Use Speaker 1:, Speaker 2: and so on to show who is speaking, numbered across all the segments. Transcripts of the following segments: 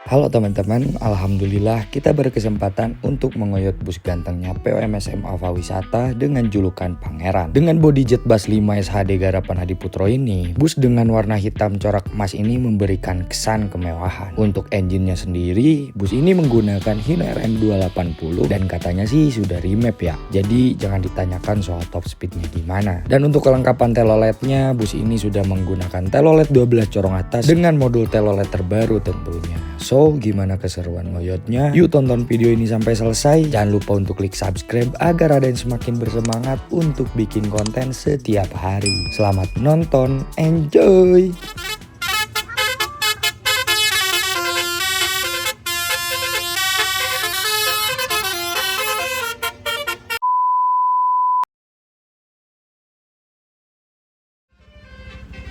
Speaker 1: Halo teman-teman, alhamdulillah kita berkesempatan untuk mengoyot bus gantengnya PO MSM AFA Wisata dengan julukan Pangeran. Dengan bodi Jetbus 5 SHD garapan Hadi Putro ini, bus dengan warna hitam corak emas ini memberikan kesan kemewahan. Untuk engine-nya sendiri, bus ini menggunakan Hino RM280 dan katanya sih sudah remap ya. Jadi jangan ditanyakan soal top speednya gimana. Dan untuk kelengkapan teloletnya, bus ini sudah menggunakan telolet 12 corong atas dengan modul telolet terbaru tentunya. So, gimana keseruan ngoyotnya? Yuk tonton video ini sampai selesai. Jangan lupa untuk klik subscribe agar ada yang semakin bersemangat untuk bikin konten setiap hari. Selamat menonton, enjoy!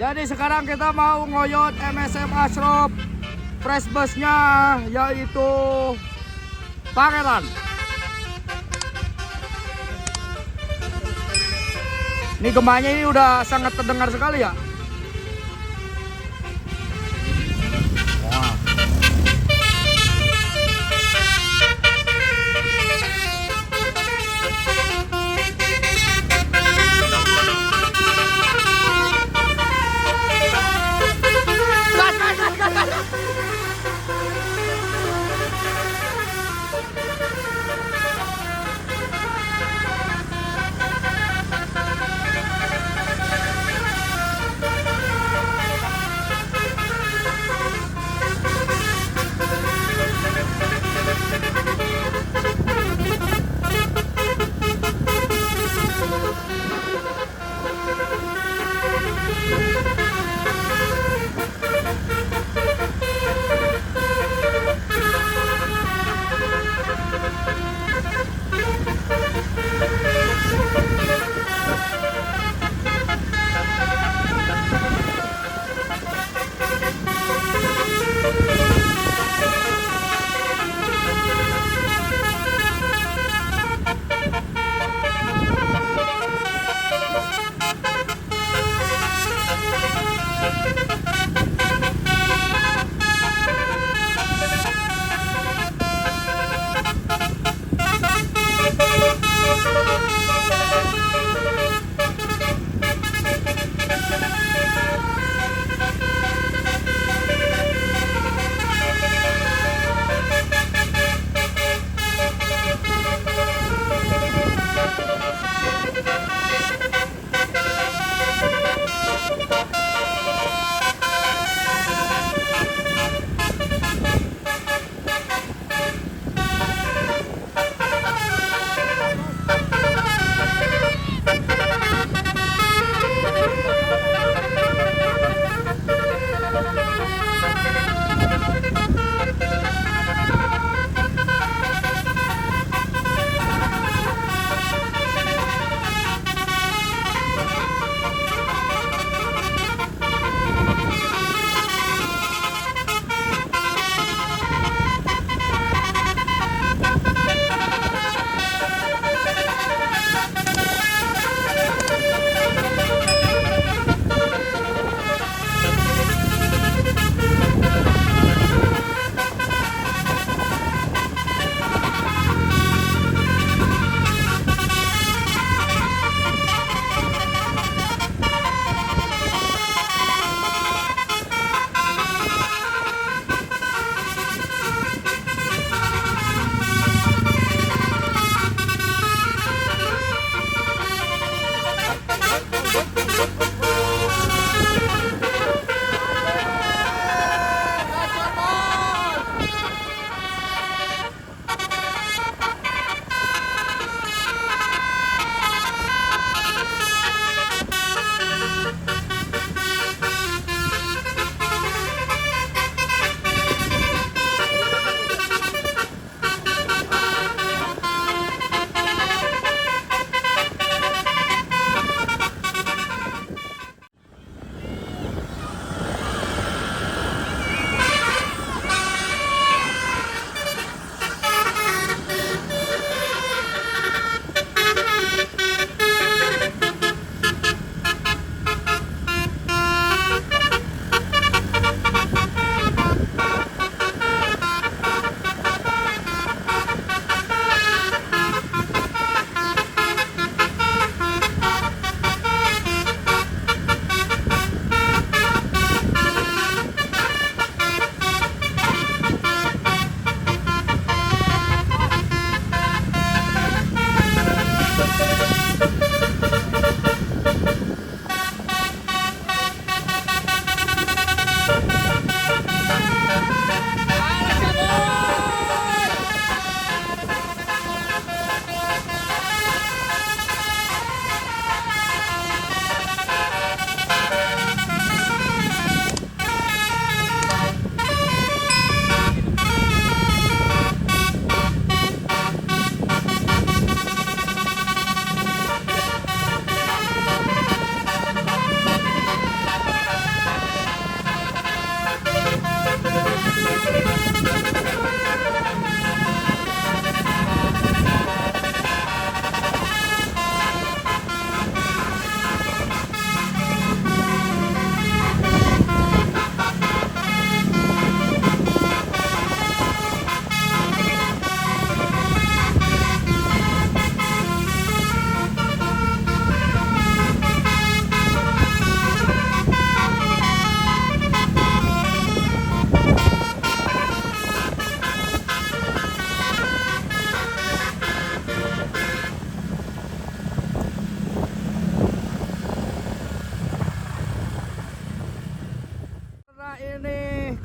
Speaker 2: Jadi sekarang kita mau ngoyot MSM Ashraf. Fresh busnya yaitu Pangeran. Ini gembanya ini udah sangat terdengar sekali ya.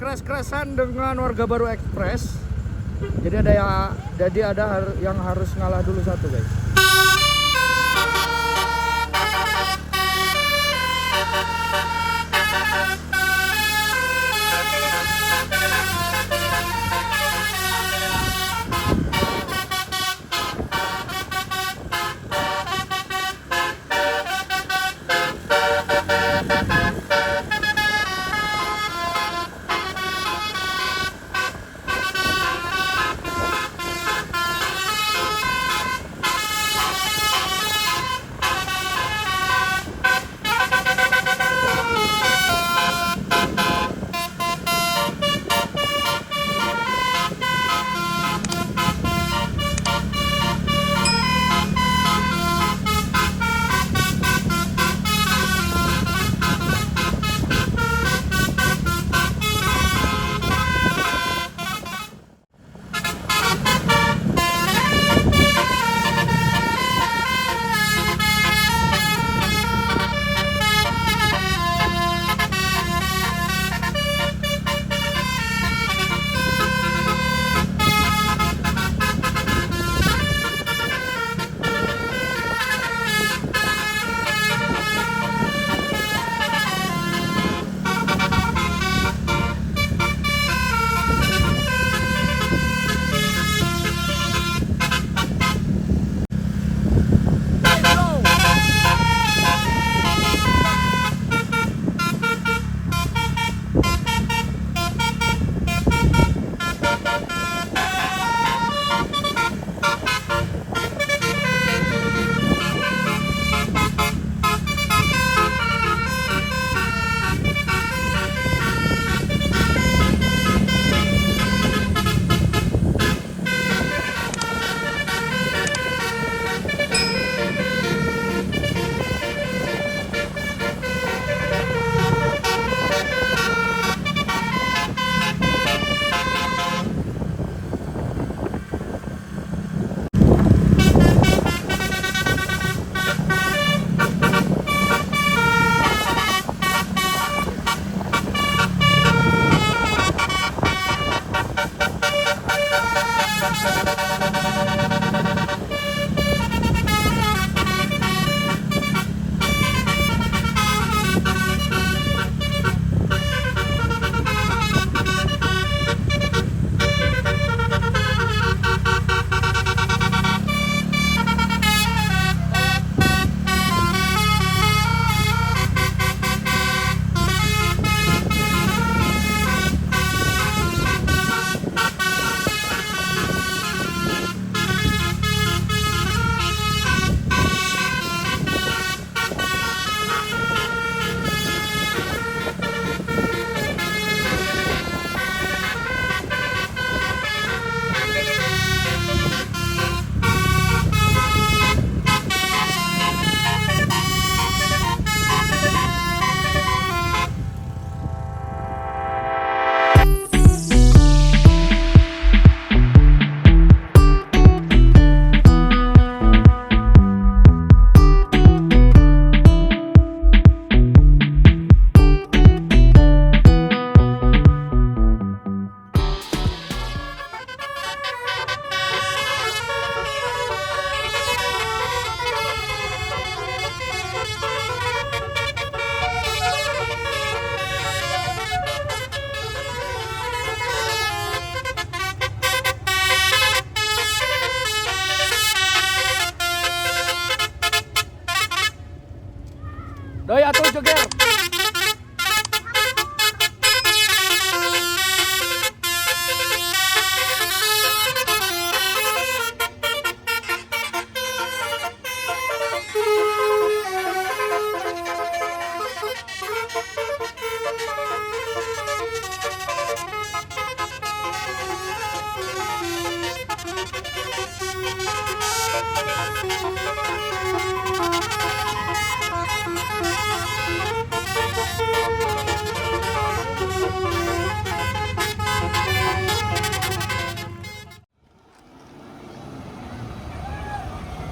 Speaker 2: crash-crashan dengan warga baru Express. Jadi ada yang harus ngalah dulu satu, guys. Doi atuh joger.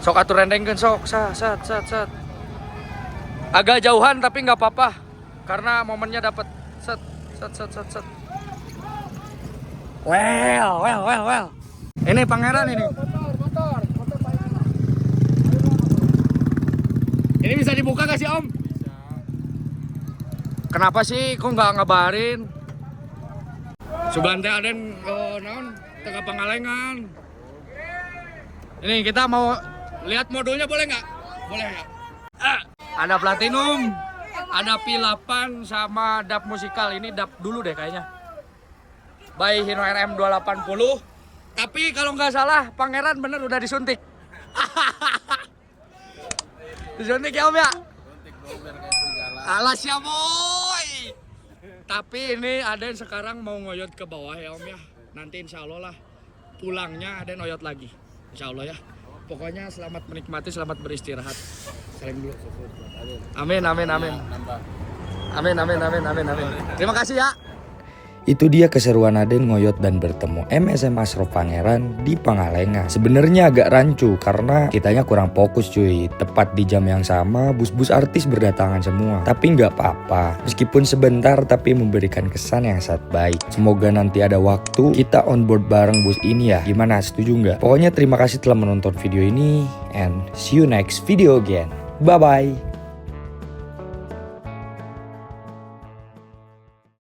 Speaker 2: Sok atur rendengkeun sok, sat. Agak jauhan tapi nggak apa-apa karena momennya dapat. Set. Well. Ini Pangeran ini. Motor Pangeran. Ini bisa dibuka gak sih Om? Bisa. Kenapa sih kok nggak ngabarin? Subante aden naon tengah Pangalengan. Ini kita mau lihat modulnya boleh nggak? Boleh ya. Ada platinum, ada P8 sama dap musikal. Ini dap dulu deh kayaknya. By Hino RM 280. Tapi kalau nggak salah Pangeran bener udah disuntik. Disuntik ya Om ya? Alas ya boy. Tapi ini Aden sekarang mau ngoyot ke bawah ya Om ya. Nanti insya Allah lah pulangnya Aden ngoyot lagi. Insya Allah ya. Pokoknya selamat menikmati, selamat beristirahat. Saling dulu. Amin. Terima kasih ya.
Speaker 1: Itu dia keseruan Aden ngoyot dan bertemu MSM Asrof Pangeran di Pangalengan. Sebenarnya agak rancu karena kitanya kurang fokus cuy. Tepat di jam yang sama bus-bus artis berdatangan semua. Tapi nggak apa-apa. Meskipun sebentar tapi memberikan kesan yang sangat baik. Semoga nanti ada waktu kita on board bareng bus ini ya. Gimana, setuju nggak? Pokoknya terima kasih telah menonton video ini and see you next video again. Bye bye.